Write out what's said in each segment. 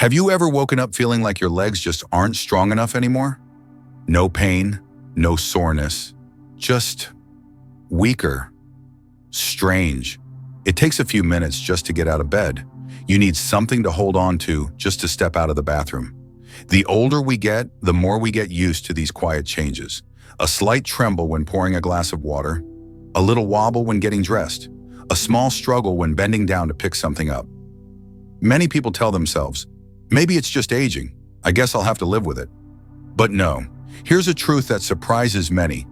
Have you ever woken up feeling like your legs just aren't strong enough anymore? No pain, no soreness, just weaker. Strange. It takes a few minutes just to get out of bed. You need something to hold on to just to step out of the bathroom. The older we get, the more we get used to these quiet changes. A slight tremble when pouring a glass of water, a little wobble when getting dressed, a small struggle when bending down to pick something up. Many people tell themselves, maybe it's just aging. I guess I'll have to live with it. But no, here's a truth that surprises many.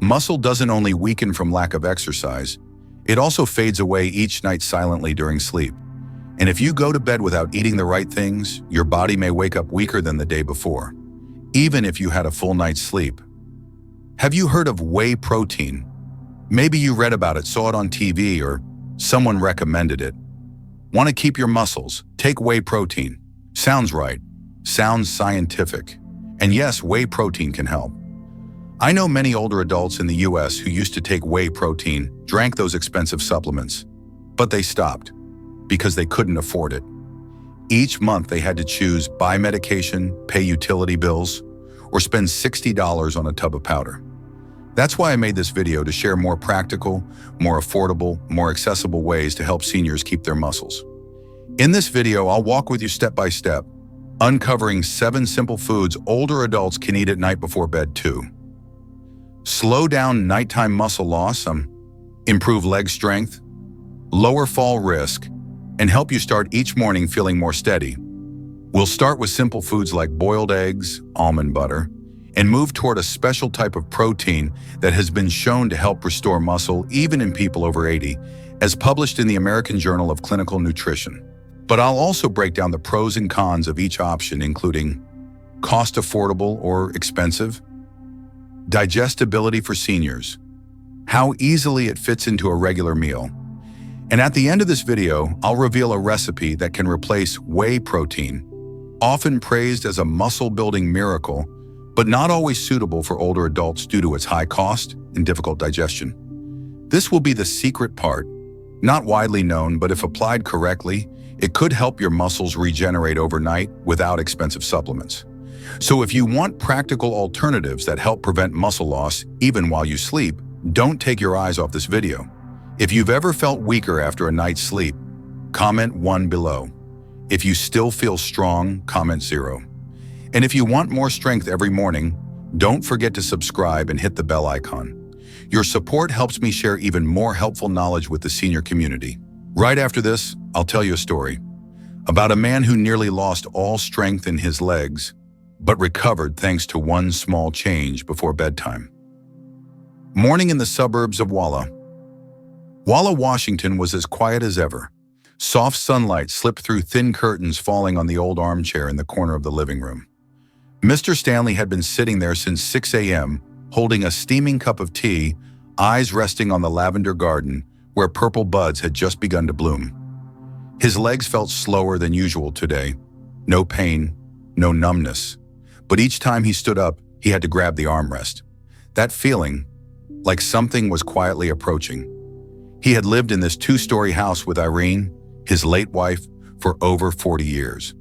Muscle doesn't only weaken from lack of exercise, it also fades away each night silently during sleep. And if you go to bed without eating the right things, your body may wake up weaker than the day before, even if you had a full night's sleep. Have you heard of whey protein? Maybe you read about it, saw it on TV, or someone recommended it. Want to keep your muscles? Take whey protein. Sounds right. Sounds scientific. And yes, whey protein can help. I know many older adults in the US who used to take whey protein, drank those expensive supplements, but they stopped because they couldn't afford it. Each month they had to choose buy medication, pay utility bills, or spend $60 on a tub of powder. That's why I made this video, to share more practical, more affordable, more accessible ways to help seniors keep their muscles. In this video, I'll walk with you step by step, uncovering 7 simple foods older adults can eat at night before bed too. Slow down nighttime muscle loss, improve leg strength, lower fall risk, and help you start each morning feeling more steady. We'll start with simple foods like boiled eggs, almond butter, and move toward a special type of protein that has been shown to help restore muscle even in people over 80, as published in the American Journal of Clinical Nutrition. But I'll also break down the pros and cons of each option, including cost affordable or expensive, digestibility for seniors, how easily it fits into a regular meal. And at the end of this video, I'll reveal a recipe that can replace whey protein, often praised as a muscle-building miracle, but not always suitable for older adults due to its high cost and difficult digestion. This will be the secret part, not widely known, but if applied correctly, it could help your muscles regenerate overnight without expensive supplements. So if you want practical alternatives that help prevent muscle loss even while you sleep, don't take your eyes off this video. If you've ever felt weaker after a night's sleep, comment 1 below. If you still feel strong, comment 0. And if you want more strength every morning, don't forget to subscribe and hit the bell icon. Your support helps me share even more helpful knowledge with the senior community. Right after this, I'll tell you a story about a man who nearly lost all strength in his legs, but recovered thanks to one small change before bedtime. Morning in the suburbs of Walla, Washington was as quiet as ever. Soft sunlight slipped through thin curtains falling on the old armchair in the corner of the living room. Mr. Stanley had been sitting there since 6 a.m., holding a steaming cup of tea, eyes resting on the lavender garden where purple buds had just begun to bloom. His legs felt slower than usual today. No pain, no numbness. But each time he stood up, he had to grab the armrest. That feeling, like something was quietly approaching. He had lived in this 2-story house with Irene, his late wife, for over 40 years.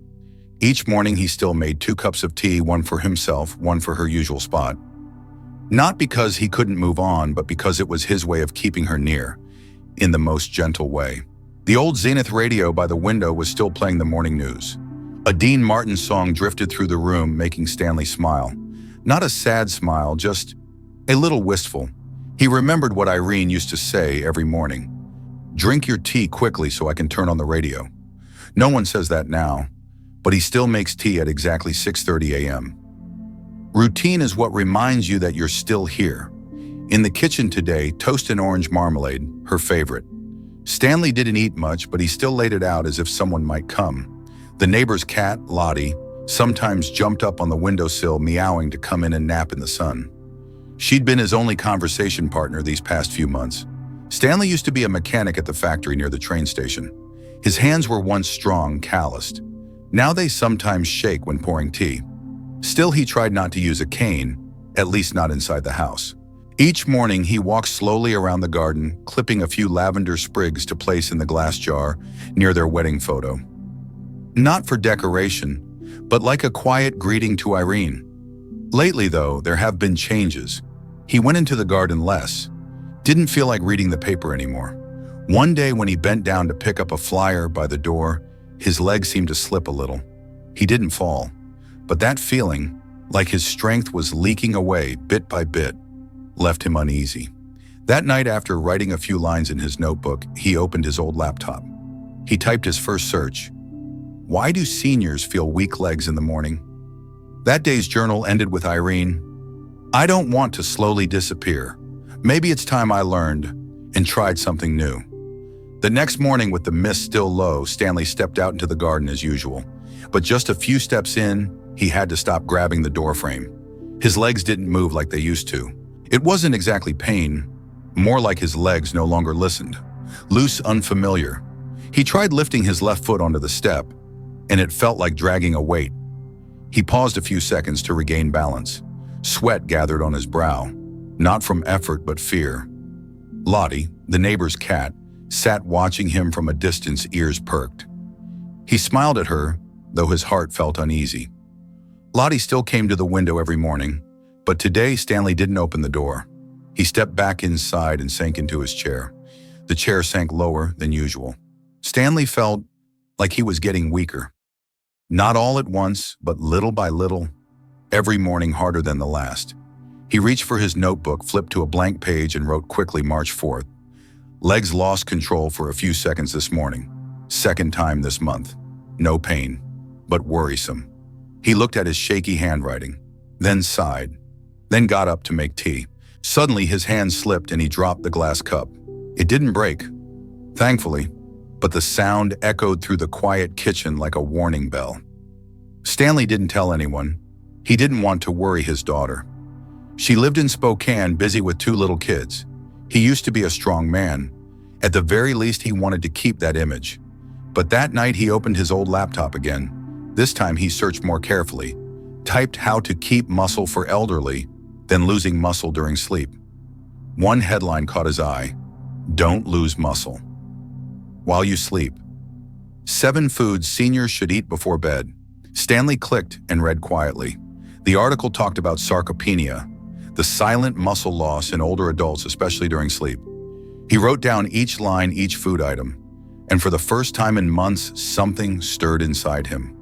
Each morning he still made 2 cups of tea, one for himself, one for her usual spot. Not because he couldn't move on, but because it was his way of keeping her near, in the most gentle way. The old Zenith radio by the window was still playing the morning news. A Dean Martin song drifted through the room, making Stanley smile. Not a sad smile, just a little wistful. He remembered what Irene used to say every morning. Drink your tea quickly so I can turn on the radio. No one says that now, but he still makes tea at exactly 6:30 a.m. Routine is what reminds you that you're still here. In the kitchen today, toast and orange marmalade, her favorite. Stanley didn't eat much, but he still laid it out as if someone might come. The neighbor's cat, Lottie, sometimes jumped up on the windowsill meowing to come in and nap in the sun. She'd been his only conversation partner these past few months. Stanley used to be a mechanic at the factory near the train station. His hands were once strong, calloused. Now they sometimes shake when pouring tea. Still, he tried not to use a cane, at least not inside the house. Each morning, he walked slowly around the garden, clipping a few lavender sprigs to place in the glass jar near their wedding photo. Not for decoration, but like a quiet greeting to Irene. Lately, though, there have been changes. He went into the garden less, didn't feel like reading the paper anymore. One day when he bent down to pick up a flyer by the door, his legs seemed to slip a little. He didn't fall, but that feeling, like his strength was leaking away bit by bit, left him uneasy. That night, after writing a few lines in his notebook, he opened his old laptop. He typed his first search. Why do seniors feel weak legs in the morning? That day's journal ended with Irene. I don't want to slowly disappear. Maybe it's time I learned and tried something new. The next morning, with the mist still low, Stanley stepped out into the garden as usual. But just a few steps in, he had to stop grabbing the doorframe. His legs didn't move like they used to. It wasn't exactly pain, more like his legs no longer listened. Loose, unfamiliar. He tried lifting his left foot onto the step, and it felt like dragging a weight. He paused a few seconds to regain balance. Sweat gathered on his brow, not from effort but fear. Lottie, the neighbor's cat, sat watching him from a distance, ears perked. He smiled at her, though his heart felt uneasy. Lottie still came to the window every morning, but today Stanley didn't open the door. He stepped back inside and sank into his chair. The chair sank lower than usual. Stanley felt like he was getting weaker. Not all at once, but little by little, every morning harder than the last. He reached for his notebook, flipped to a blank page, and wrote quickly March 4th. Legs lost control for a few seconds this morning. Second time this month. No pain, but worrisome. He looked at his shaky handwriting, then sighed, then got up to make tea. Suddenly his hand slipped and he dropped the glass cup. It didn't break, thankfully, but the sound echoed through the quiet kitchen like a warning bell. Stanley didn't tell anyone. He didn't want to worry his daughter. She lived in Spokane, busy with 2 little kids. He used to be a strong man. At the very least, he wanted to keep that image. But that night he opened his old laptop again. This time he searched more carefully, typed how to keep muscle for elderly, then losing muscle during sleep. One headline caught his eye: Don't lose muscle while you sleep. 7 foods seniors should eat before bed. Stanley clicked and read quietly. The article talked about sarcopenia, the silent muscle loss in older adults, especially during sleep. He wrote down each line, each food item, and for the first time in months, something stirred inside him.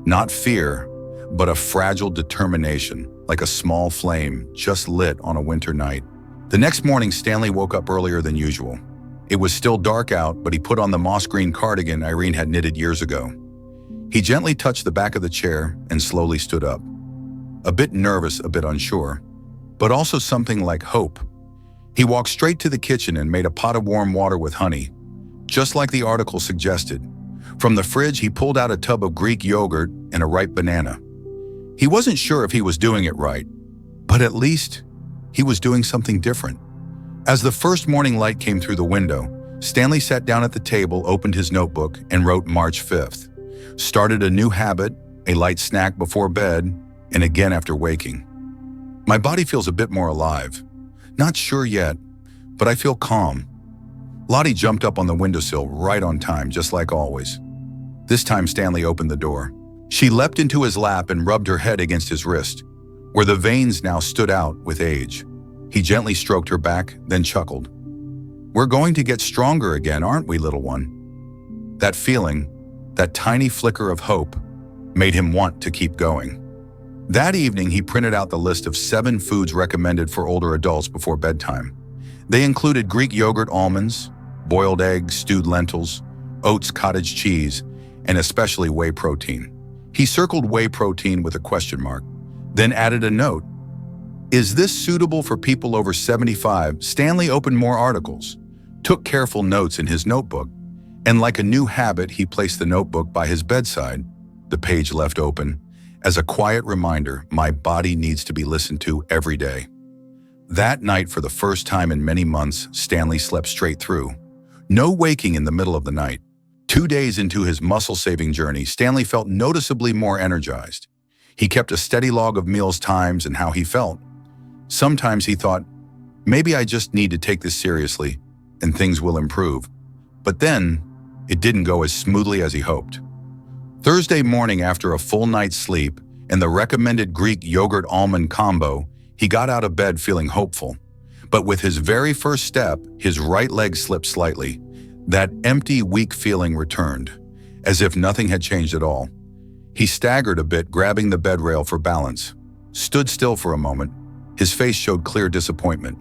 Not fear, but a fragile determination, like a small flame just lit on a winter night. The next morning, Stanley woke up earlier than usual. It was still dark out, but he put on the moss green cardigan Irene had knitted years ago. He gently touched the back of the chair and slowly stood up. A bit nervous, a bit unsure, but also something like hope. He walked straight to the kitchen and made a pot of warm water with honey, just like the article suggested. From the fridge, he pulled out a tub of Greek yogurt and a ripe banana. He wasn't sure if he was doing it right, but at least he was doing something different. As the first morning light came through the window, Stanley sat down at the table, opened his notebook, and wrote March 5th. Started a new habit, a light snack before bed, and again after waking. My body feels a bit more alive. Not sure yet, but I feel calm. Lottie jumped up on the windowsill right on time, just like always. This time Stanley opened the door. She leapt into his lap and rubbed her head against his wrist, where the veins now stood out with age. He gently stroked her back, then chuckled. We're going to get stronger again, aren't we, little one? That feeling, that tiny flicker of hope, made him want to keep going. That evening, he printed out the list of 7 foods recommended for older adults before bedtime. They included Greek yogurt, almonds, boiled eggs, stewed lentils, oats, cottage cheese, and especially whey protein. He circled whey protein with a question mark, then added a note. Is this suitable for people over 75? Stanley opened more articles, took careful notes in his notebook, and like a new habit, he placed the notebook by his bedside, the page left open, as a quiet reminder, my body needs to be listened to every day. That night, for the first time in many months, Stanley slept straight through. No waking in the middle of the night. 2 days into his muscle-saving journey, Stanley felt noticeably more energized. He kept a steady log of meals times and how he felt. Sometimes he thought, maybe I just need to take this seriously and things will improve. But then, it didn't go as smoothly as he hoped. Thursday morning, after a full night's sleep and the recommended Greek yogurt almond combo, he got out of bed feeling hopeful. But with his very first step, his right leg slipped slightly. That empty, weak feeling returned, as if nothing had changed at all. He staggered a bit, grabbing the bed rail for balance, stood still for a moment. His face showed clear disappointment.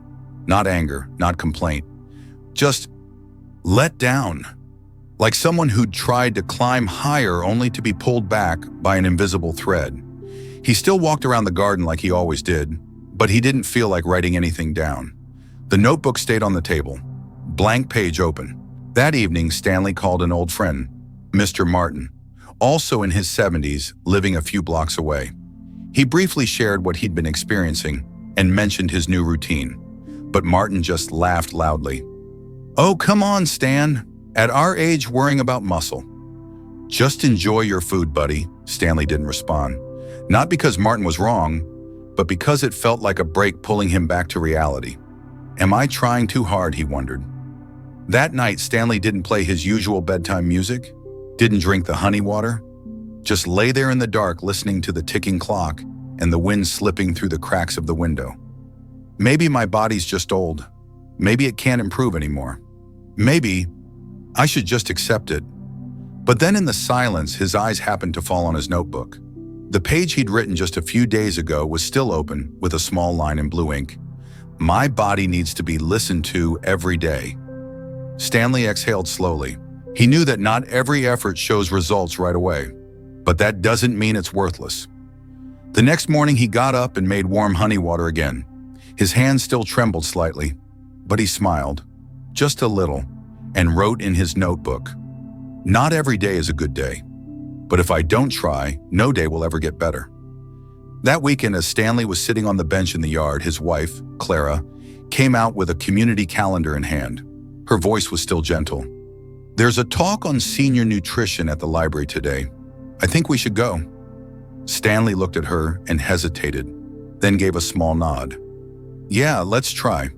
Not anger, not complaint. Just let down. Like someone who'd tried to climb higher only to be pulled back by an invisible thread. He still walked around the garden like he always did, but he didn't feel like writing anything down. The notebook stayed on the table, blank page open. That evening, Stanley called an old friend, Mr. Martin, also in his 70s, living a few blocks away. He briefly shared what he'd been experiencing and mentioned his new routine, but Martin just laughed loudly. "Oh, come on, Stan. At our age, worrying about muscle." "Just enjoy your food, buddy," Stanley didn't respond. Not because Martin was wrong, but because it felt like a break pulling him back to reality. Am I trying too hard, he wondered. That night, Stanley didn't play his usual bedtime music, didn't drink the honey water, just lay there in the dark listening to the ticking clock and the wind slipping through the cracks of the window. Maybe my body's just old. Maybe it can't improve anymore. Maybe I should just accept it. But then in the silence, his eyes happened to fall on his notebook. The page he'd written just a few days ago was still open with a small line in blue ink. My body needs to be listened to every day. Stanley exhaled slowly. He knew that not every effort shows results right away, but that doesn't mean it's worthless. The next morning, he got up and made warm honey water again. His hands still trembled slightly, but he smiled, just a little, and wrote in his notebook, "Not every day is a good day, but if I don't try, no day will ever get better." That weekend, as Stanley was sitting on the bench in the yard, his wife, Clara, came out with a community calendar in hand. Her voice was still gentle. "There's a talk on senior nutrition at the library today. I think we should go." Stanley looked at her and hesitated, then gave a small nod. "Yeah, let's try."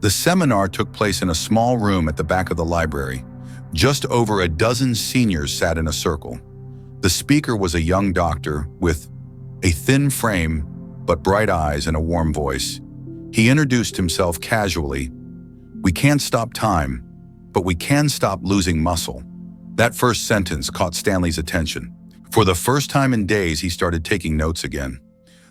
The seminar took place in a small room at the back of the library. Just over a dozen seniors sat in a circle. The speaker was a young doctor with a thin frame but bright eyes and a warm voice. He introduced himself casually. "We can't stop time, but we can stop losing muscle." That first sentence caught Stanley's attention. For the first time in days, he started taking notes again.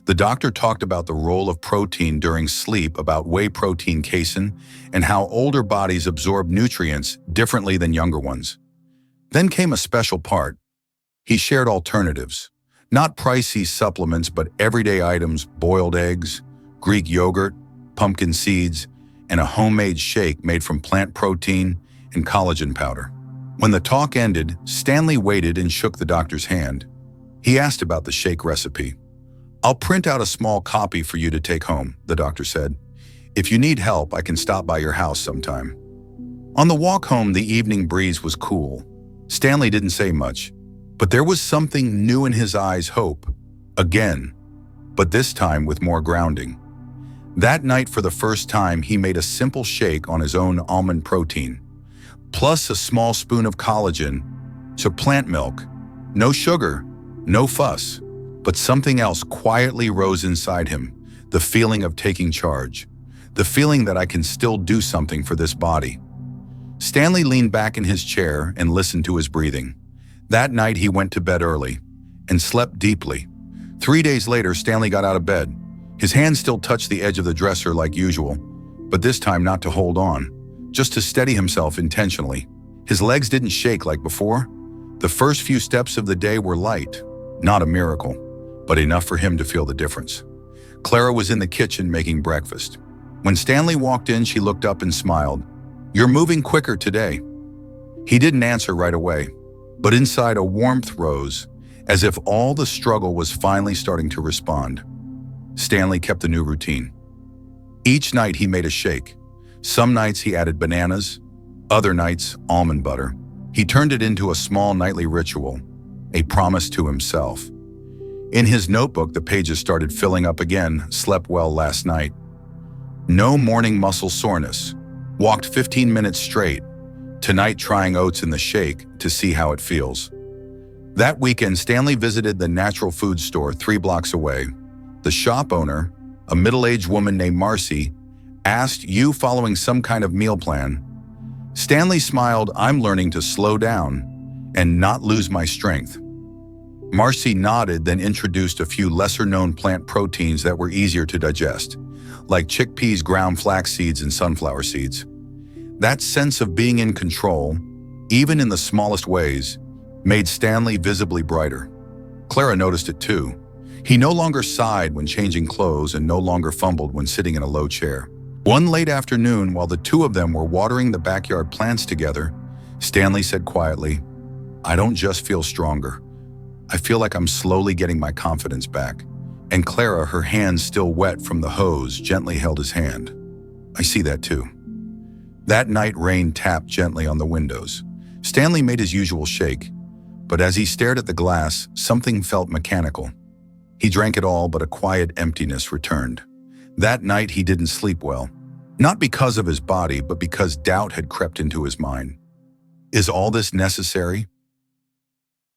The doctor talked about the role of protein during sleep, about whey protein casein, and how older bodies absorb nutrients differently than younger ones. Then came a special part. He shared alternatives. Not pricey supplements, but everyday items: boiled eggs, Greek yogurt, pumpkin seeds, and a homemade shake made from plant protein and collagen powder. When the talk ended, Stanley waited and shook the doctor's hand. He asked about the shake recipe. "I'll print out a small copy for you to take home," the doctor said. "If you need help, I can stop by your house sometime." On the walk home, the evening breeze was cool. Stanley didn't say much, but there was something new in his eyes: hope. Again, but this time with more grounding. That night, for the first time, he made a simple shake on his own almond protein, plus a small spoon of collagen, so plant milk. No sugar, no fuss. But something else quietly rose inside him, the feeling of taking charge, the feeling that I can still do something for this body. Stanley leaned back in his chair and listened to his breathing. That night, he went to bed early and slept deeply. 3 days later, Stanley got out of bed. His hand still touched the edge of the dresser like usual, but this time not to hold on, just to steady himself intentionally. His legs didn't shake like before. The first few steps of the day were light, not a miracle, but enough for him to feel the difference. Clara was in the kitchen making breakfast. When Stanley walked in, she looked up and smiled. "You're moving quicker today." He didn't answer right away, but inside a warmth rose, as if all the struggle was finally starting to respond. Stanley kept the new routine. Each night he made a shake. Some nights he added bananas, other nights almond butter. He turned it into a small nightly ritual, a promise to himself. In his notebook, the pages started filling up again. Slept well last night. No morning muscle soreness. Walked 15 minutes straight. Tonight, trying oats in the shake to see how it feels. That weekend, Stanley visited the natural food store 3 blocks away. The shop owner, a middle-aged woman named Marcy, asked, "You following some kind of meal plan?" Stanley smiled. "I'm learning to slow down and not lose my strength." Marcy nodded, then introduced a few lesser-known plant proteins that were easier to digest, like chickpeas, ground flax seeds, and sunflower seeds. That sense of being in control, even in the smallest ways, made Stanley visibly brighter. Clara noticed it too. He no longer sighed when changing clothes and no longer fumbled when sitting in a low chair. One late afternoon, while the two of them were watering the backyard plants together, Stanley said quietly, "I don't just feel stronger. I feel like I'm slowly getting my confidence back." And Clara, her hands still wet from the hose, gently held his hand. "I see that too." That night, rain tapped gently on the windows. Stanley made his usual shake, but as he stared at the glass, something felt mechanical. He drank it all, but a quiet emptiness returned. That night, he didn't sleep well. Not because of his body, but because doubt had crept into his mind. Is all this necessary?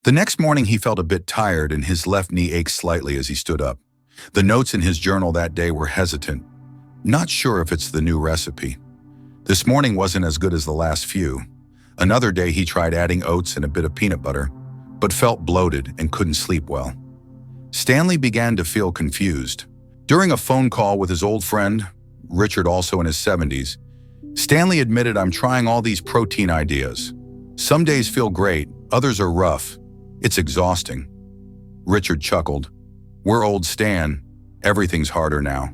The next morning, he felt a bit tired and his left knee ached slightly as he stood up. The notes in his journal that day were hesitant. Not sure if it's the new recipe. This morning wasn't as good as the last few. Another day, he tried adding oats and a bit of peanut butter, but felt bloated and couldn't sleep well. Stanley began to feel confused. During a phone call with his old friend, Richard, also in his 70s, Stanley admitted, "I'm trying all these protein ideas. Some days feel great, others are rough. It's exhausting." Richard chuckled. "We're old, Stan. Everything's harder now.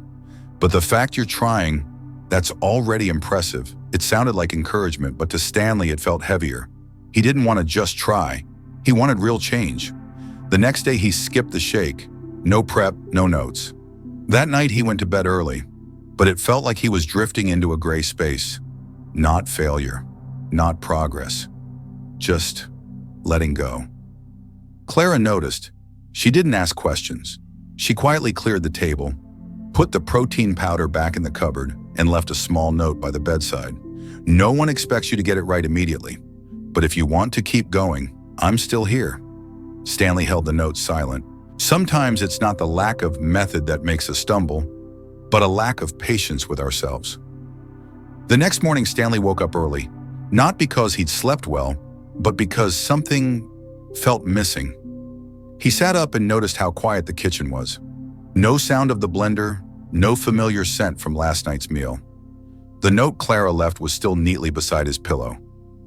But the fact you're trying, that's already impressive." It sounded like encouragement, but to Stanley it felt heavier. He didn't want to just try. He wanted real change. The next day he skipped the shake. No prep, no notes. That night he went to bed early, but it felt like he was drifting into a gray space. Not failure, not progress, just letting go. Clara noticed. She didn't ask questions. She quietly cleared the table, put the protein powder back in the cupboard, and left a small note by the bedside. "No one expects you to get it right immediately, but if you want to keep going, I'm still here." Stanley held the note silent. Sometimes it's not the lack of method that makes us stumble, but a lack of patience with ourselves. The next morning, Stanley woke up early, not because he'd slept well, but because something felt missing. He sat up and noticed how quiet the kitchen was. No sound of the blender, no familiar scent from last night's meal. The note Clara left was still neatly beside his pillow.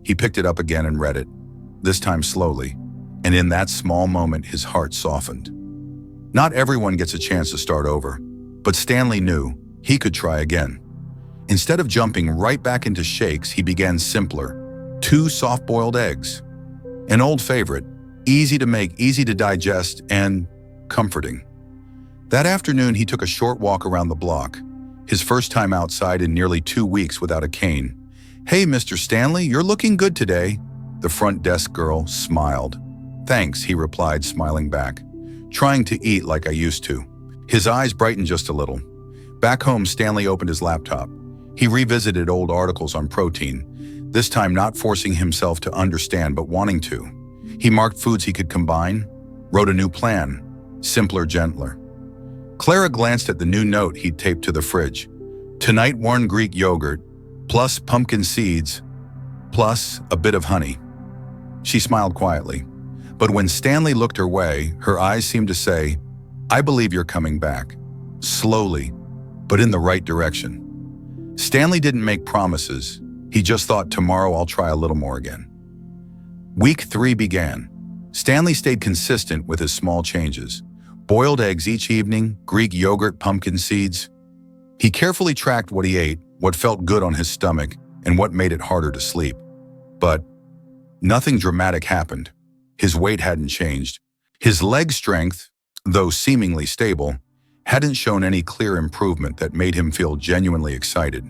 He picked it up again and read it, this time slowly, and in that small moment his heart softened. Not everyone gets a chance to start over, but Stanley knew he could try again. Instead of jumping right back into shakes, he began simpler. 2 soft-boiled eggs. An old favorite, easy to make, easy to digest, and comforting. That afternoon, he took a short walk around the block, his first time outside in nearly 2 weeks without a cane. "Hey, Mr. Stanley, you're looking good today." The front desk girl smiled. "Thanks," he replied, smiling back. "Trying to eat like I used to." His eyes brightened just a little. Back home, Stanley opened his laptop. He revisited old articles on protein, this time not forcing himself to understand but wanting to. He marked foods he could combine, wrote a new plan, simpler, gentler. Clara glanced at the new note he'd taped to the fridge. "Tonight, warm Greek yogurt, plus pumpkin seeds, plus a bit of honey." She smiled quietly. But when Stanley looked her way, her eyes seemed to say, "I believe you're coming back." Slowly, but in the right direction. Stanley didn't make promises. He just thought, tomorrow I'll try a little more again. Week 3 began. Stanley stayed consistent with his small changes. Boiled eggs each evening, Greek yogurt, pumpkin seeds. He carefully tracked what he ate, what felt good on his stomach, and what made it harder to sleep. But nothing dramatic happened. His weight hadn't changed. His leg strength, though seemingly stable, hadn't shown any clear improvement that made him feel genuinely excited.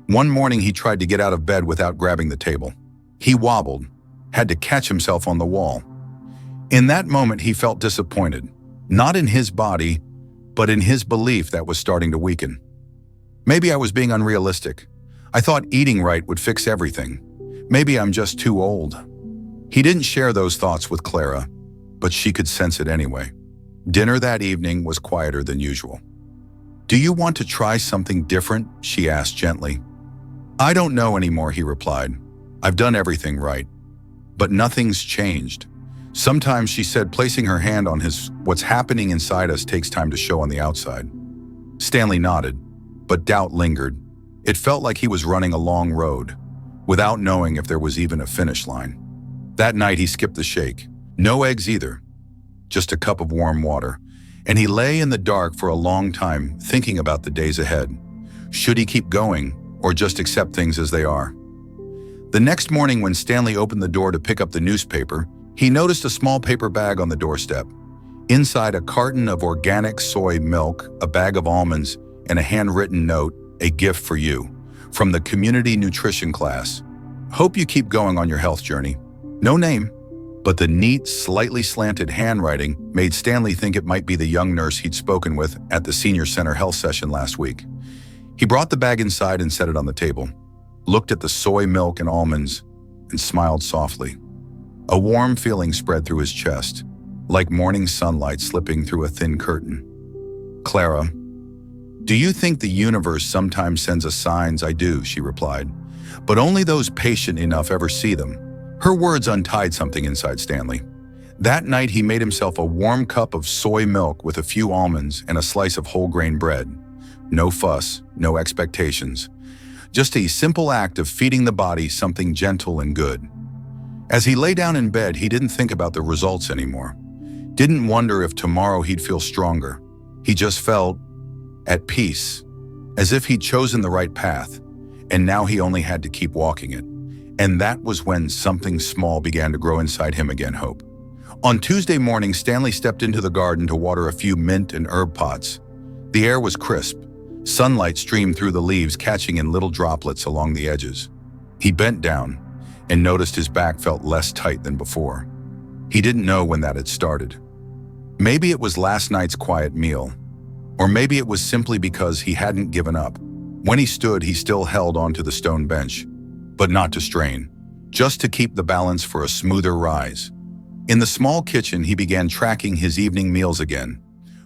One morning, he tried to get out of bed without grabbing the table. He wobbled, had to catch himself on the wall. In that moment, he felt disappointed, not in his body, but in his belief that was starting to weaken. Maybe I was being unrealistic. I thought eating right would fix everything. Maybe I'm just too old. He didn't share those thoughts with Clara. but she could sense it anyway. Dinner that evening was quieter than usual. "Do you want to try something different?" she asked gently. "I don't know anymore," he replied. "I've done everything right." But nothing's changed. "Sometimes," she said, placing her hand on his, "what's happening inside us takes time to show on the outside." Stanley nodded, but doubt lingered. It felt like he was running a long road, without knowing if there was even a finish line. That night he skipped the shake. No eggs either, just a cup of warm water. And he lay in the dark for a long time, thinking about the days ahead. Should he keep going, or just accept things as they are? The next morning, when Stanley opened the door to pick up the newspaper, he noticed a small paper bag on the doorstep. Inside, a carton of organic soy milk, a bag of almonds, and a handwritten note, "A gift for you," from the community nutrition class. "Hope you keep going on your health journey." No name, but the neat, slightly slanted handwriting made Stanley think it might be the young nurse he'd spoken with at the senior center health session last week. He brought the bag inside and set it on the table, looked at the soy milk and almonds, and smiled softly. A warm feeling spread through his chest, like morning sunlight slipping through a thin curtain. "Clara, do you think the universe sometimes sends us signs?" "I do," she replied, "but only those patient enough ever see them." Her words untied something inside Stanley. That night he made himself a warm cup of soy milk with a few almonds and a slice of whole grain bread. No fuss, no expectations. Just a simple act of feeding the body something gentle and good. As he lay down in bed, he didn't think about the results anymore. Didn't wonder if tomorrow he'd feel stronger. He just felt at peace, as if he'd chosen the right path, and now he only had to keep walking it. And that was when something small began to grow inside him again, hope. On Tuesday morning, Stanley stepped into the garden to water a few mint and herb pots. The air was crisp. Sunlight streamed through the leaves, catching in little droplets along the edges. He bent down and noticed his back felt less tight than before. He didn't know when that had started. Maybe it was last night's quiet meal, or maybe it was simply because he hadn't given up. When he stood, he still held onto the stone bench, but not to strain, just to keep the balance for a smoother rise. In the small kitchen, he began tracking his evening meals again.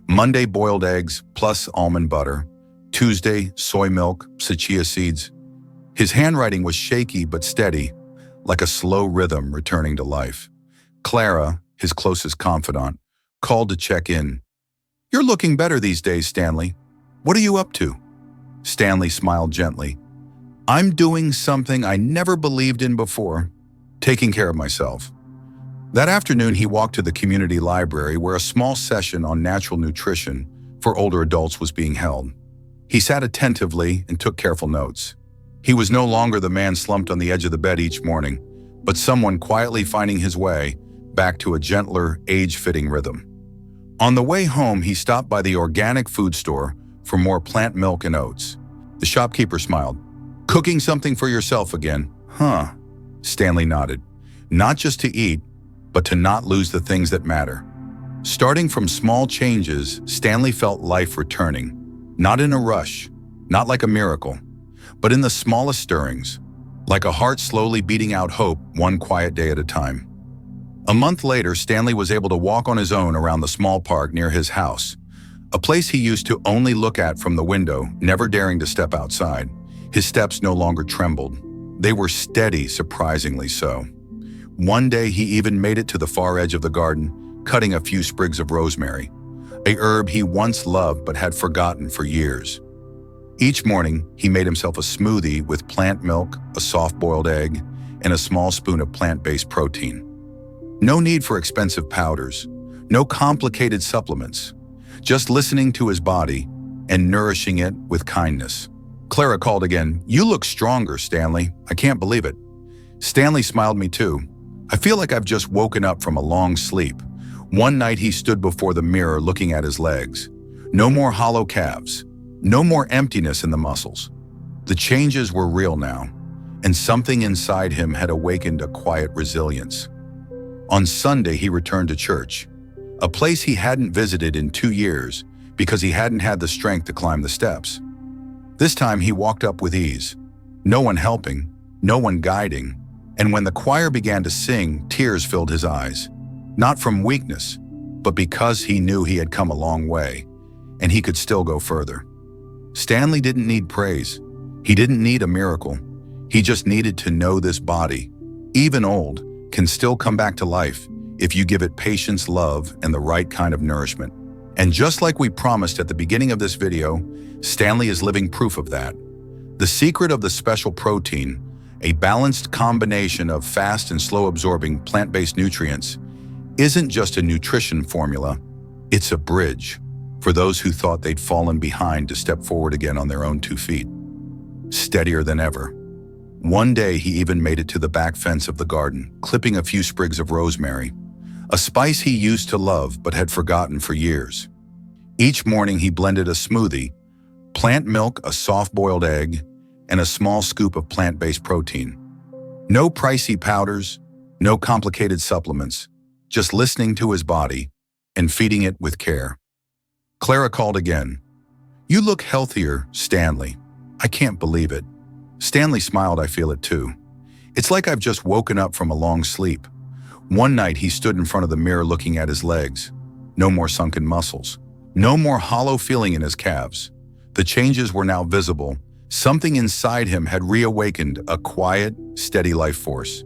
Monday, boiled eggs plus almond butter. Tuesday, soy milk, chia seeds. His handwriting was shaky but steady, like a slow rhythm returning to life. Clara, his closest confidant, called to check in. "You're looking better these days, Stanley. What are you up to?" Stanley smiled gently. "I'm doing something I never believed in before, taking care of myself." That afternoon, he walked to the community library where a small session on natural nutrition for older adults was being held. He sat attentively and took careful notes. He was no longer the man slumped on the edge of the bed each morning, but someone quietly finding his way back to a gentler, age-fitting rhythm. On the way home, he stopped by the organic food store for more plant milk and oats. The shopkeeper smiled. "Cooking something for yourself again, huh?" Stanley nodded. Not just to eat, but to not lose the things that matter. Starting from small changes, Stanley felt life returning. Not in a rush, not like a miracle, but in the smallest stirrings, like a heart slowly beating out hope one quiet day at a time. A month later, Stanley was able to walk on his own around the small park near his house, a place he used to only look at from the window, never daring to step outside. His steps no longer trembled. They were steady, surprisingly so. One day, he even made it to the far edge of the garden, cutting a few sprigs of rosemary, a herb he once loved but had forgotten for years. Each morning, he made himself a smoothie with plant milk, a soft-boiled egg, and a small spoon of plant-based protein. No need for expensive powders, no complicated supplements, just listening to his body and nourishing it with kindness. Clara called again. "You look stronger, Stanley. I can't believe it." Stanley smiled. "Me too. I feel like I've just woken up from a long sleep." One night he stood before the mirror looking at his legs. No more hollow calves, no more emptiness in the muscles. The changes were real now, and something inside him had awakened a quiet resilience. On Sunday, he returned to church, a place he hadn't visited in 2 years because he hadn't had the strength to climb the steps. This time he walked up with ease, no one helping, no one guiding, and when the choir began to sing, tears filled his eyes. Not from weakness, but because he knew he had come a long way, and he could still go further. Stanley didn't need praise. He didn't need a miracle. He just needed to know this body, even old, can still come back to life if you give it patience, love, and the right kind of nourishment. And just like we promised at the beginning of this video, Stanley is living proof of that. The secret of the special protein, a balanced combination of fast and slow-absorbing plant-based nutrients, isn't just a nutrition formula, it's a bridge for those who thought they'd fallen behind to step forward again on their own 2 feet. Steadier than ever. One day he even made it to the back fence of the garden, clipping a few sprigs of rosemary, a spice he used to love but had forgotten for years. Each morning he blended a smoothie, plant milk, a soft-boiled egg, and a small scoop of plant-based protein. No pricey powders, no complicated supplements, just listening to his body and feeding it with care. Clara called again. "You look healthier, Stanley." "I can't believe it." Stanley smiled. "I feel it too. It's like I've just woken up from a long sleep." One night he stood in front of the mirror looking at his legs. No more sunken muscles. No more hollow feeling in his calves. The changes were now visible. Something inside him had reawakened a quiet, steady life force.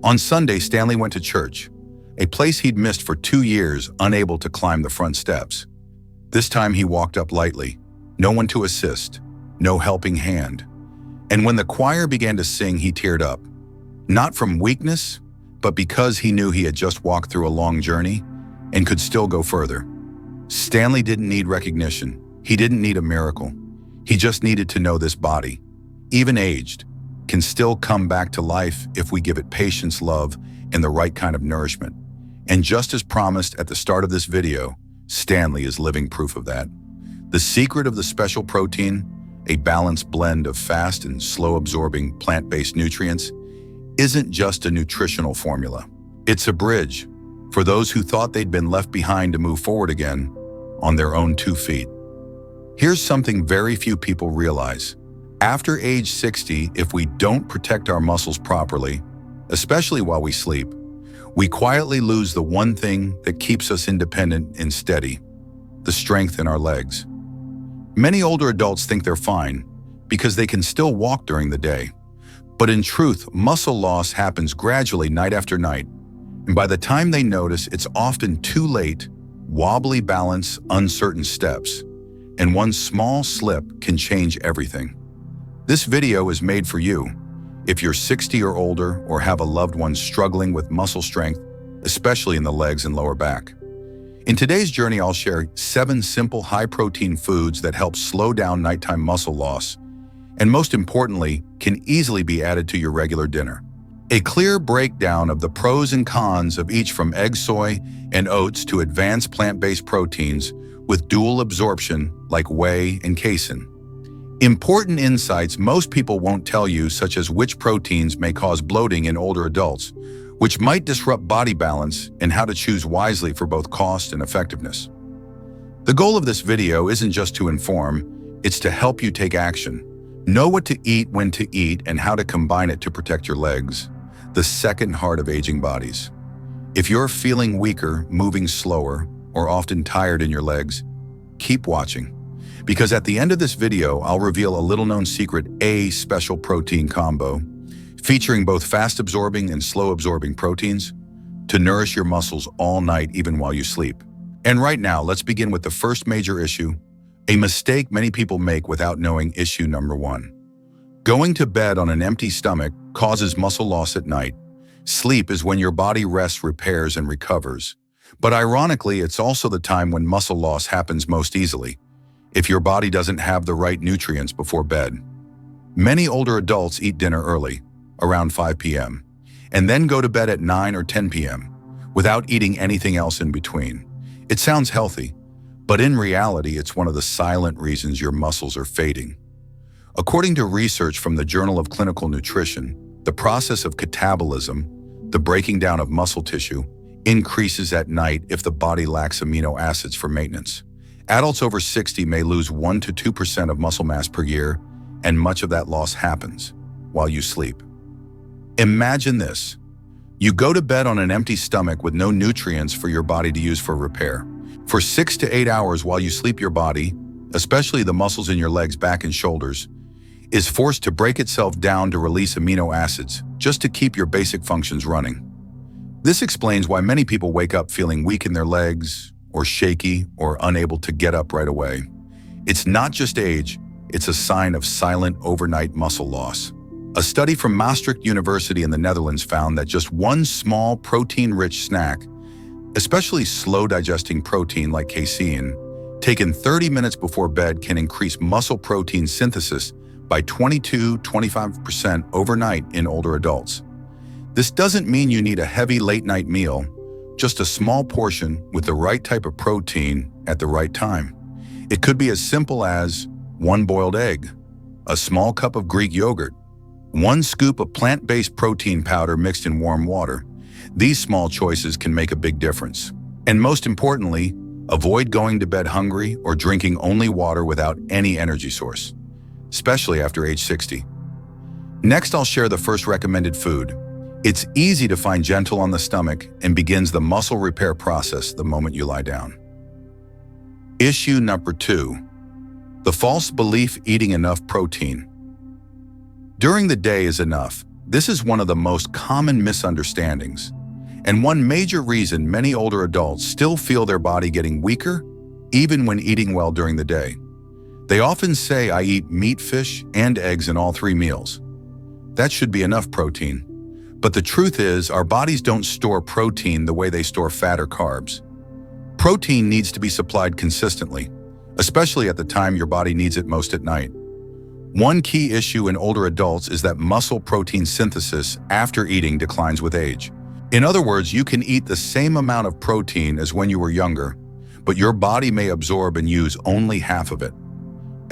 On Sunday, Stanley went to church, a place he'd missed for 2 years, unable to climb the front steps. This time he walked up lightly, no one to assist, no helping hand. And when the choir began to sing, he teared up. Not from weakness, but because he knew he had just walked through a long journey and could still go further. Stanley didn't need recognition. He didn't need a miracle. He just needed to know this body, even aged, can still come back to life if we give it patience, love, and the right kind of nourishment. And just as promised at the start of this video, Stanley is living proof of that. The secret of the special protein, a balanced blend of fast and slow-absorbing plant-based nutrients, isn't just a nutritional formula. It's a bridge for those who thought they'd been left behind to move forward again on their own 2 feet. Here's something very few people realize. After age 60, if we don't protect our muscles properly, especially while we sleep, we quietly lose the one thing that keeps us independent and steady, the strength in our legs. Many older adults think they're fine because they can still walk during the day. But in truth, muscle loss happens gradually night after night, and by the time they notice, it's often too late. Wobbly balance, uncertain steps, and one small slip can change everything. This video is made for you if you're 60 or older or have a loved one struggling with muscle strength, especially in the legs and lower back. In today's journey, I'll share 7 simple high-protein foods that help slow down nighttime muscle loss, and most importantly, can easily be added to your regular dinner. A clear breakdown of the pros and cons of each, from egg, soy, and oats to advanced plant-based proteins with dual absorption like whey and casein. Important insights most people won't tell you, such as which proteins may cause bloating in older adults, which might disrupt body balance, and how to choose wisely for both cost and effectiveness. The goal of this video isn't just to inform, it's to help you take action. Know what to eat, when to eat, and how to combine it to protect your legs, the second heart of aging bodies. If you're feeling weaker, moving slower, or often tired in your legs, keep watching. Because at the end of this video, I'll reveal a little-known secret, a special protein combo, featuring both fast-absorbing and slow-absorbing proteins to nourish your muscles all night, even while you sleep. And right now, let's begin with the first major issue, a mistake many people make without knowing. Issue number 1. Going to bed on an empty stomach causes muscle loss at night. Sleep is when your body rests, repairs, and recovers. But ironically, it's also the time when muscle loss happens most easily, if your body doesn't have the right nutrients before bed. Many older adults eat dinner early, around 5 p.m., and then go to bed at 9 or 10 p.m., without eating anything else in between. It sounds healthy, but in reality, it's one of the silent reasons your muscles are fading. According to research from the Journal of Clinical Nutrition, the process of catabolism, the breaking down of muscle tissue, increases at night if the body lacks amino acids for maintenance. Adults over 60 may lose 1 to 2% of muscle mass per year, and much of that loss happens while you sleep. Imagine this. You go to bed on an empty stomach with no nutrients for your body to use for repair. For 6 to 8 hours while you sleep, your body, especially the muscles in your legs, back, and shoulders, is forced to break itself down to release amino acids just to keep your basic functions running. This explains why many people wake up feeling weak in their legs, or shaky, or unable to get up right away. It's not just age, it's a sign of silent overnight muscle loss. A study from Maastricht University in the Netherlands found that just one small protein-rich snack, especially slow-digesting protein like casein, taken 30 minutes before bed can increase muscle protein synthesis by 22–25% overnight in older adults. This doesn't mean you need a heavy late-night meal, just a small portion with the right type of protein at the right time. It could be as simple as one boiled egg, a small cup of Greek yogurt, one scoop of plant-based protein powder mixed in warm water. These small choices can make a big difference. And most importantly, avoid going to bed hungry or drinking only water without any energy source, especially after age 60. Next, I'll share the first recommended food. It's easy to find, gentle on the stomach, and begins the muscle repair process the moment you lie down. Issue number 2. The false belief eating enough protein. During the day is enough. This is one of the most common misunderstandings, and one major reason many older adults still feel their body getting weaker, even when eating well during the day. They often say, "I eat meat, fish, and eggs in all 3 meals. That should be enough protein." But the truth is, our bodies don't store protein the way they store fat or carbs. Protein needs to be supplied consistently, especially at the time your body needs it most, at night. One key issue in older adults is that muscle protein synthesis after eating declines with age. In other words, you can eat the same amount of protein as when you were younger, but your body may absorb and use only half of it.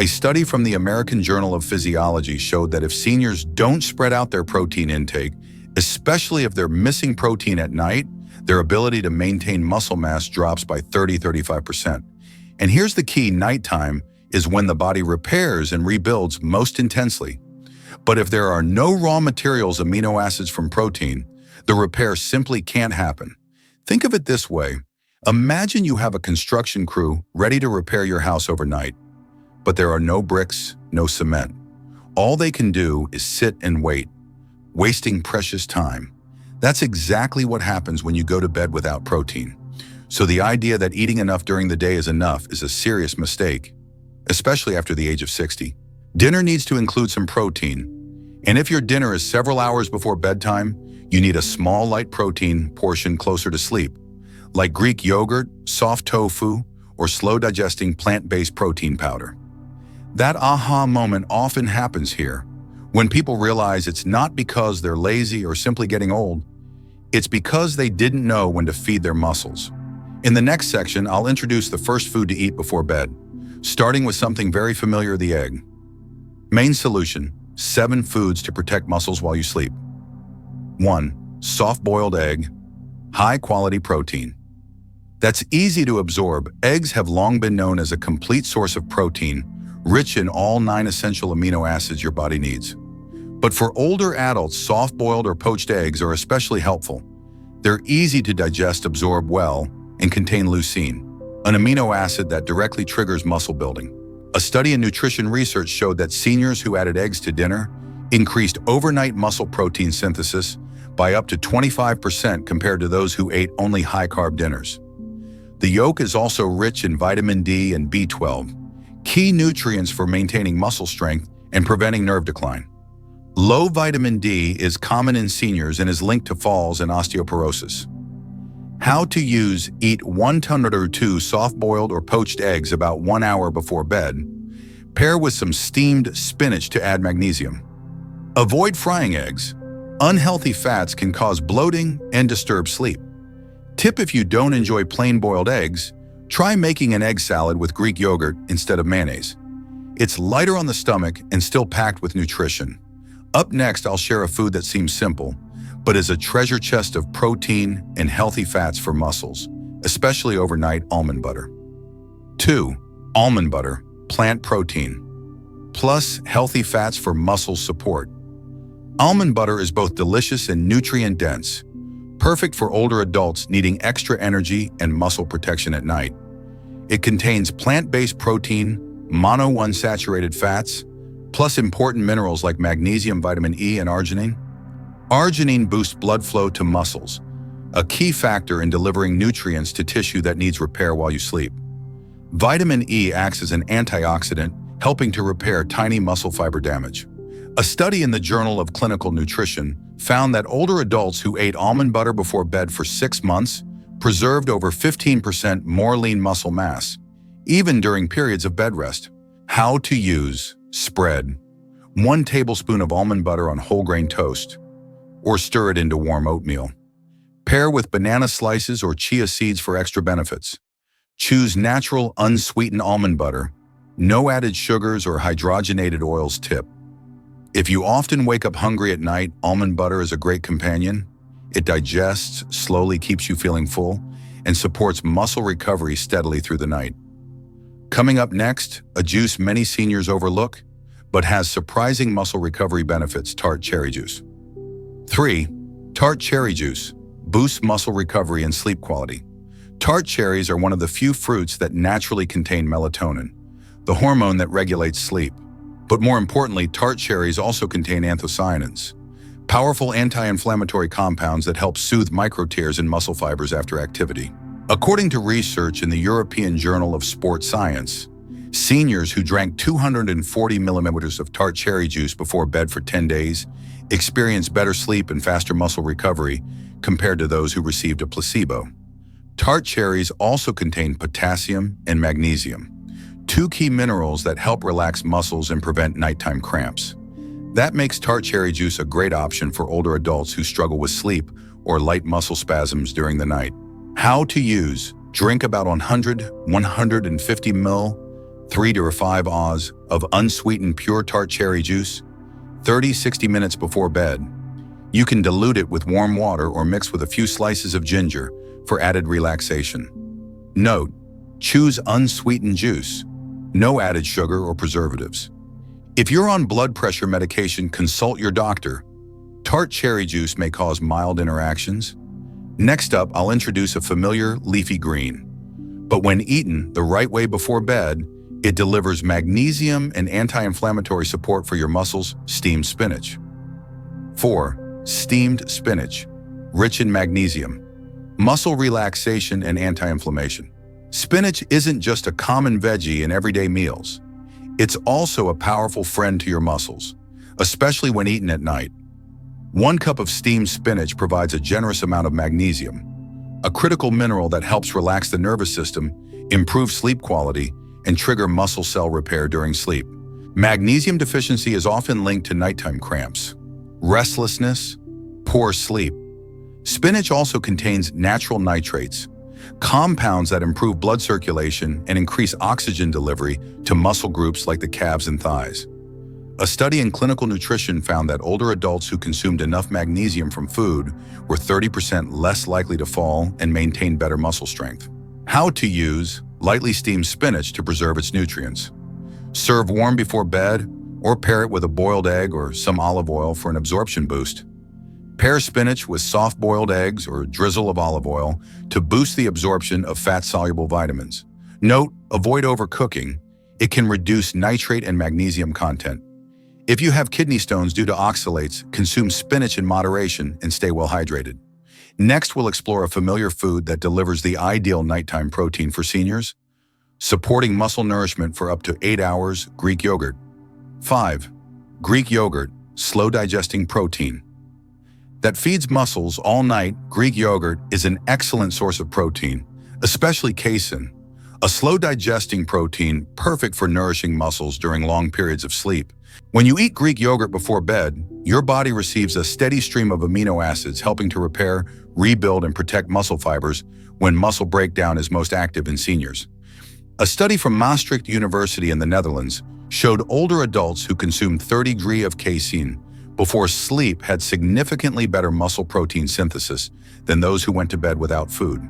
A study from the American Journal of Physiology showed that if seniors don't spread out their protein intake, especially if they're missing protein at night, their ability to maintain muscle mass drops by 30–35%. And here's the key: nighttime is when the body repairs and rebuilds most intensely. But if there are no raw materials, amino acids from protein, the repair simply can't happen. Think of it this way. Imagine you have a construction crew ready to repair your house overnight, but there are no bricks, no cement. All they can do is sit and wait, wasting precious time. That's exactly what happens when you go to bed without protein. So the idea that eating enough during the day is enough is a serious mistake, especially after the age of 60. Dinner needs to include some protein. And if your dinner is several hours before bedtime, you need a small light protein portion closer to sleep, like Greek yogurt, soft tofu, or slow-digesting plant-based protein powder. That aha moment often happens here, when people realize it's not because they're lazy or simply getting old, it's because they didn't know when to feed their muscles. In the next section, I'll introduce the first food to eat before bed, starting with something very familiar: the egg. Main solution: 7 foods to protect muscles while you sleep. 1. Soft-boiled egg, high-quality protein. That's easy to absorb. Eggs have long been known as a complete source of protein, rich in all 9 essential amino acids your body needs. But for older adults, soft-boiled or poached eggs are especially helpful. They're easy to digest, absorb well, and contain leucine, an amino acid that directly triggers muscle building. A study in nutrition research showed that seniors who added eggs to dinner increased overnight muscle protein synthesis by up to 25% compared to those who ate only high-carb dinners. The yolk is also rich in vitamin D and B12, key nutrients for maintaining muscle strength and preventing nerve decline. Low vitamin D is common in seniors and is linked to falls and osteoporosis. How to use: eat 1 to 2 soft-boiled or poached eggs about 1 hour before bed. Pair with some steamed spinach to add magnesium. Avoid frying eggs. Unhealthy fats can cause bloating and disturb sleep. Tip: if you don't enjoy plain boiled eggs, try making an egg salad with Greek yogurt instead of mayonnaise. It's lighter on the stomach and still packed with nutrition. Up next, I'll share a food that seems simple, but is a treasure chest of protein and healthy fats for muscles, especially overnight: almond butter. 2. Almond butter, plant protein, plus healthy fats for muscle support. Almond butter is both delicious and nutrient-dense, perfect for older adults needing extra energy and muscle protection at night. It contains plant-based protein, monounsaturated fats, plus important minerals like magnesium, vitamin E, and arginine. Arginine boosts blood flow to muscles, a key factor in delivering nutrients to tissue that needs repair while you sleep. Vitamin E acts as an antioxidant, helping to repair tiny muscle fiber damage. A study in the Journal of Clinical Nutrition found that older adults who ate almond butter before bed for 6 months preserved over 15% more lean muscle mass, even during periods of bed rest. How to use: spread 1 tablespoon of almond butter on whole grain toast, or stir it into warm oatmeal. Pair with banana slices or chia seeds for extra benefits. Choose natural, unsweetened almond butter, no added sugars or hydrogenated oils. Tip: if you often wake up hungry at night, almond butter is a great companion. It digests, slowly keeps you feeling full, and supports muscle recovery steadily through the night. Coming up next, a juice many seniors overlook, but has surprising muscle recovery benefits: tart cherry juice. 3. Tart cherry juice boosts muscle recovery and sleep quality. Tart cherries are one of the few fruits that naturally contain melatonin, the hormone that regulates sleep. But more importantly, tart cherries also contain anthocyanins, powerful anti-inflammatory compounds that help soothe micro-tears in muscle fibers after activity. According to research in the European Journal of Sports Science, seniors who drank 240 milliliters of tart cherry juice before bed for 10 days experienced better sleep and faster muscle recovery compared to those who received a placebo. Tart cherries also contain potassium and magnesium, 2 key minerals that help relax muscles and prevent nighttime cramps. That makes tart cherry juice a great option for older adults who struggle with sleep or light muscle spasms during the night. How to use: drink about 150 ml, 3 to 5 oz of unsweetened pure tart cherry juice, 30-60 minutes before bed. You can dilute it with warm water or mix with a few slices of ginger for added relaxation. Note: choose unsweetened juice, no added sugar or preservatives. If you're on blood pressure medication, consult your doctor. Tart cherry juice may cause mild interactions. Next up, I'll introduce a familiar leafy green. But when eaten the right way before bed, it delivers magnesium and anti-inflammatory support for your muscles: steamed spinach. 4. Steamed spinach, rich in magnesium, muscle relaxation and anti-inflammation. Spinach isn't just a common veggie in everyday meals. It's also a powerful friend to your muscles, especially when eaten at night. 1 cup of steamed spinach provides a generous amount of magnesium, a critical mineral that helps relax the nervous system, improve sleep quality, and trigger muscle cell repair during sleep. Magnesium deficiency is often linked to nighttime cramps, restlessness, poor sleep. Spinach also contains natural nitrates, compounds that improve blood circulation and increase oxygen delivery to muscle groups like the calves and thighs. A study in clinical nutrition found that older adults who consumed enough magnesium from food were 30% less likely to fall and maintain better muscle strength. How to use: lightly steamed spinach to preserve its nutrients. Serve warm before bed, or pair it with a boiled egg or some olive oil for an absorption boost. Pair spinach with soft-boiled eggs or a drizzle of olive oil to boost the absorption of fat-soluble vitamins. Note: avoid overcooking. It can reduce nitrate and magnesium content. If you have kidney stones due to oxalates, consume spinach in moderation and stay well hydrated. Next, we'll explore a familiar food that delivers the ideal nighttime protein for seniors, supporting muscle nourishment for up to 8 hours: Greek yogurt. 5. Greek yogurt, slow-digesting protein that feeds muscles all night. Greek yogurt is an excellent source of protein, especially casein, a slow-digesting protein perfect for nourishing muscles during long periods of sleep. When you eat Greek yogurt before bed, your body receives a steady stream of amino acids, helping to repair, rebuild, and protect muscle fibers when muscle breakdown is most active in seniors. A study from Maastricht University in the Netherlands showed older adults who consumed 30 grams of casein before sleep had significantly better muscle protein synthesis than those who went to bed without food.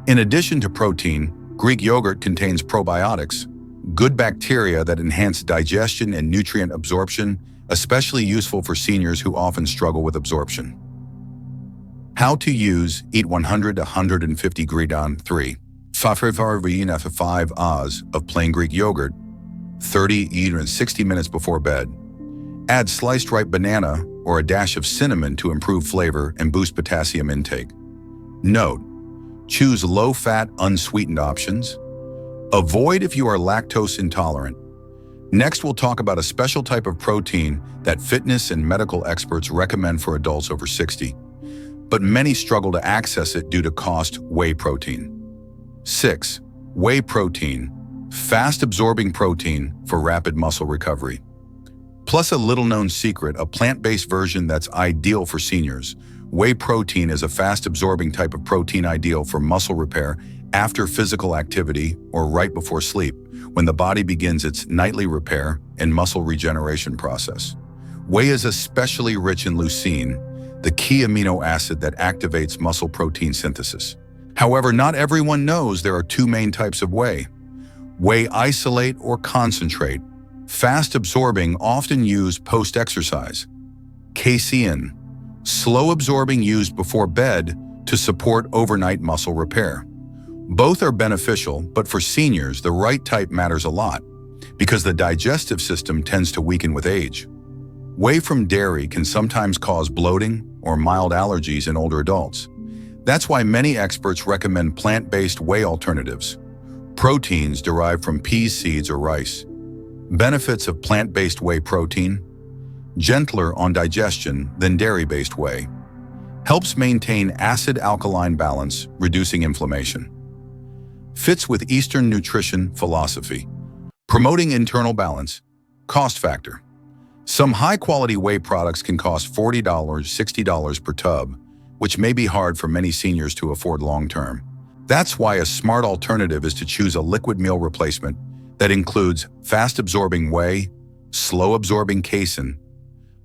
In addition to protein, Greek yogurt contains probiotics, good bacteria that enhance digestion and nutrient absorption, especially useful for seniors who often struggle with absorption. How to use eat 100 to 150 gram 3. 5 Oz of plain Greek yogurt, 30 to 60 minutes before bed. Add sliced ripe banana or a dash of cinnamon to improve flavor and boost potassium intake. Note: choose low-fat, unsweetened options. Avoid if you are lactose intolerant. Next, we'll talk about a special type of protein that fitness and medical experts recommend for adults over 60, but many struggle to access it due to cost: whey protein. 6. Whey protein, fast-absorbing protein for rapid muscle recovery. Plus a little-known secret, a plant-based version that's ideal for seniors. Whey protein is a fast-absorbing type of protein ideal for muscle repair after physical activity or right before sleep, when the body begins its nightly repair and muscle regeneration process. Whey is especially rich in leucine, the key amino acid that activates muscle protein synthesis. However, not everyone knows there are two main types of whey: whey isolate or concentrate, fast-absorbing, often used post-exercise; casein, slow-absorbing, used before bed to support overnight muscle repair. Both are beneficial, but for seniors, the right type matters a lot because the digestive system tends to weaken with age. Whey from dairy can sometimes cause bloating or mild allergies in older adults. That's why many experts recommend plant-based whey alternatives: proteins derived from peas, seeds, or rice. Benefits of plant-based whey protein: gentler on digestion than dairy-based whey. Helps maintain acid-alkaline balance, reducing inflammation. Fits with Eastern nutrition philosophy, promoting internal balance. Cost factor: some high-quality whey products can cost $40, $60 per tub, which may be hard for many seniors to afford long-term. That's why a smart alternative is to choose a liquid meal replacement that includes fast-absorbing whey, slow-absorbing casein,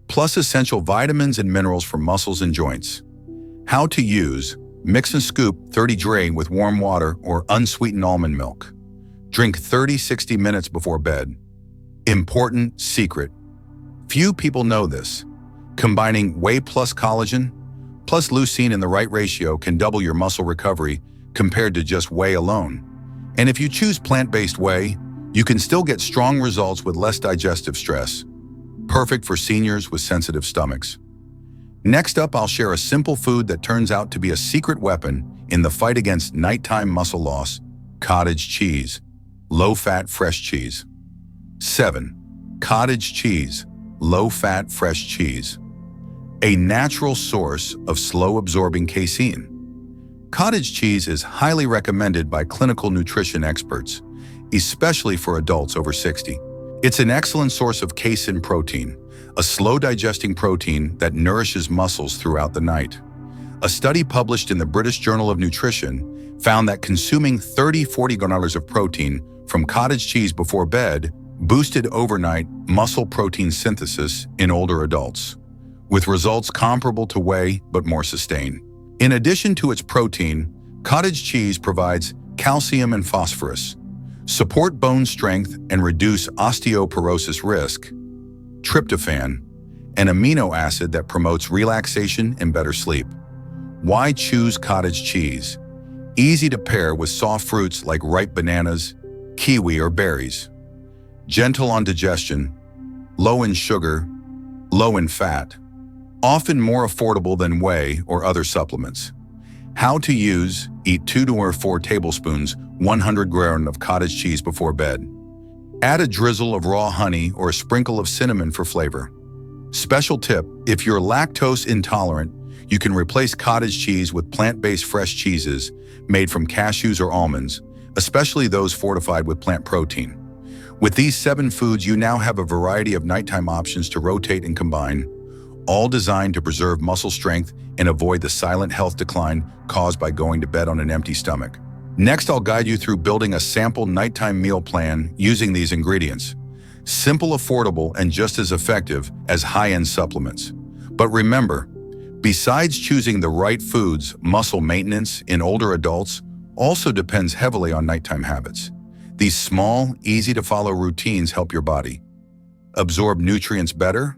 plus essential vitamins and minerals for muscles and joints. How to use: mix and scoop 30 grain with warm water or unsweetened almond milk. Drink 30-60 minutes before bed. Important secret: few people know this. Combining whey plus collagen plus leucine in the right ratio can double your muscle recovery compared to just whey alone. And if you choose plant-based whey, you can still get strong results with less digestive stress. Perfect for seniors with sensitive stomachs. Next up, I'll share a simple food that turns out to be a secret weapon in the fight against nighttime muscle loss: cottage cheese, low-fat fresh cheese. 7. Cottage cheese, low-fat fresh cheese. A natural source of slow-absorbing casein. Cottage cheese is highly recommended by clinical nutrition experts, especially for adults over 60. It's an excellent source of casein protein, a slow-digesting protein that nourishes muscles throughout the night. A study published in the British Journal of Nutrition found that consuming 30-40 grams of protein from cottage cheese before bed boosted overnight muscle protein synthesis in older adults, with results comparable to whey but more sustained. In addition to its protein, cottage cheese provides calcium and phosphorus, support bone strength and reduce osteoporosis risk. Tryptophan, an amino acid that promotes relaxation and better sleep. Why choose cottage cheese? Easy to pair with soft fruits like ripe bananas, kiwi, or berries. Gentle on digestion, low in sugar, low in fat. Often more affordable than whey or other supplements. How to use: eat 2 to 4 tablespoons, 100 grams of cottage cheese before bed. Add a drizzle of raw honey or a sprinkle of cinnamon for flavor. Special tip: if you're lactose intolerant, you can replace cottage cheese with plant-based fresh cheeses made from cashews or almonds, especially those fortified with plant protein. With these 7 foods, you now have a variety of nighttime options to rotate and combine, all designed to preserve muscle strength and avoid the silent health decline caused by going to bed on an empty stomach. Next, I'll guide you through building a sample nighttime meal plan using these ingredients. Simple, affordable, and just as effective as high-end supplements. But remember, besides choosing the right foods, muscle maintenance in older adults also depends heavily on nighttime habits. These small, easy-to-follow routines help your body absorb nutrients better,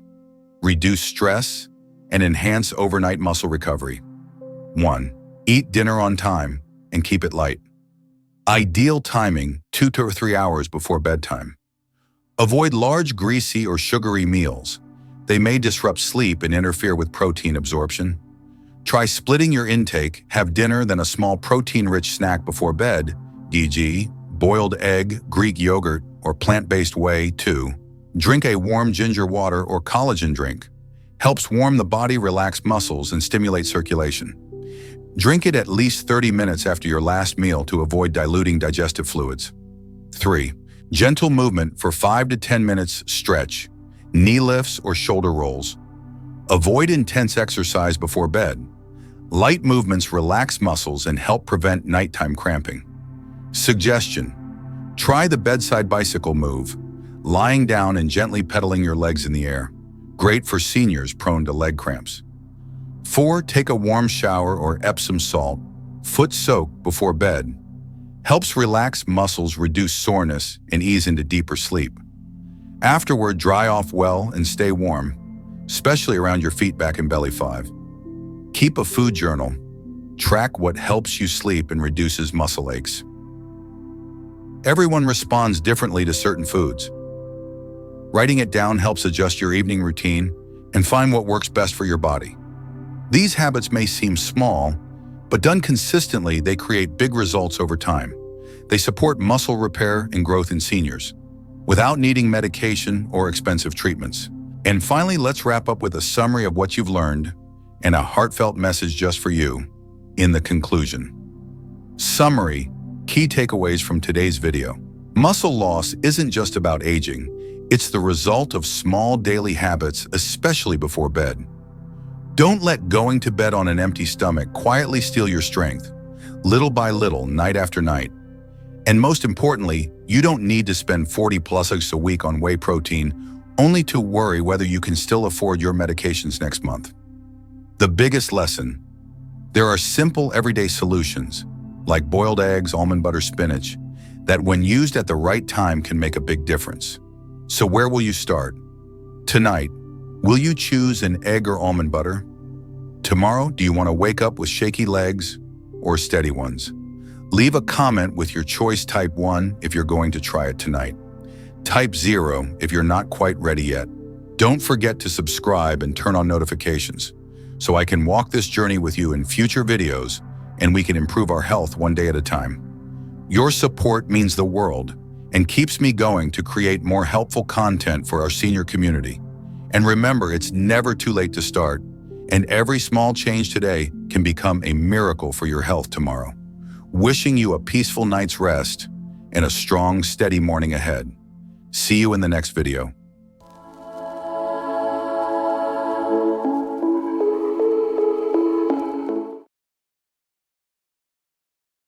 reduce stress, and enhance overnight muscle recovery. 1. Eat dinner on time and keep it light. Ideal timing 2 to 3 hours before bedtime. Avoid large greasy or sugary meals. They may disrupt sleep and interfere with protein absorption. Try splitting your intake, have dinner then a small protein-rich snack before bed, e.g., boiled egg, Greek yogurt, or plant-based whey. 2. Drink a warm ginger water or collagen drink. Helps warm the body, relax muscles, and stimulate circulation. Drink it at least 30 minutes after your last meal to avoid diluting digestive fluids. 3. Gentle movement for 5 to 10 minutes. Stretch, knee lifts, or shoulder rolls. Avoid intense exercise before bed. Light movements relax muscles and help prevent nighttime cramping. Suggestion: try the bedside bicycle move, lying down and gently pedaling your legs in the air. Great for seniors prone to leg cramps. 4. Take a warm shower or Epsom salt, foot soak before bed. Helps relax muscles, reduce soreness, and ease into deeper sleep. Afterward, dry off well and stay warm, especially around your feet, back, and belly. 5. Keep a food journal. Track what helps you sleep and reduces muscle aches. Everyone responds differently to certain foods. Writing it down helps adjust your evening routine and find what works best for your body. These habits may seem small, but done consistently, they create big results over time. They support muscle repair and growth in seniors, without needing medication or expensive treatments. And finally, let's wrap up with a summary of what you've learned and a heartfelt message just for you in the conclusion. Summary: key takeaways from today's video. Muscle loss isn't just about aging. It's the result of small daily habits, especially before bed. Don't let going to bed on an empty stomach quietly steal your strength, little by little, night after night. And most importantly, you don't need to spend $40+ a week on whey protein only to worry whether you can still afford your medications next month. The biggest lesson: there are simple everyday solutions, like boiled eggs, almond butter, spinach, that when used at the right time can make a big difference. So where will you start? Tonight, will you choose an egg or almond butter? Tomorrow, do you want to wake up with shaky legs or steady ones? Leave a comment with your choice. Type 1 if you're going to try it tonight. Type 0 if you're not quite ready yet. Don't forget to subscribe and turn on notifications so I can walk this journey with you in future videos and we can improve our health one day at a time. Your support means the world and keeps me going to create more helpful content for our senior community. And remember, it's never too late to start, and every small change today can become a miracle for your health tomorrow. Wishing you a peaceful night's rest and a strong, steady morning ahead. See you in the next video.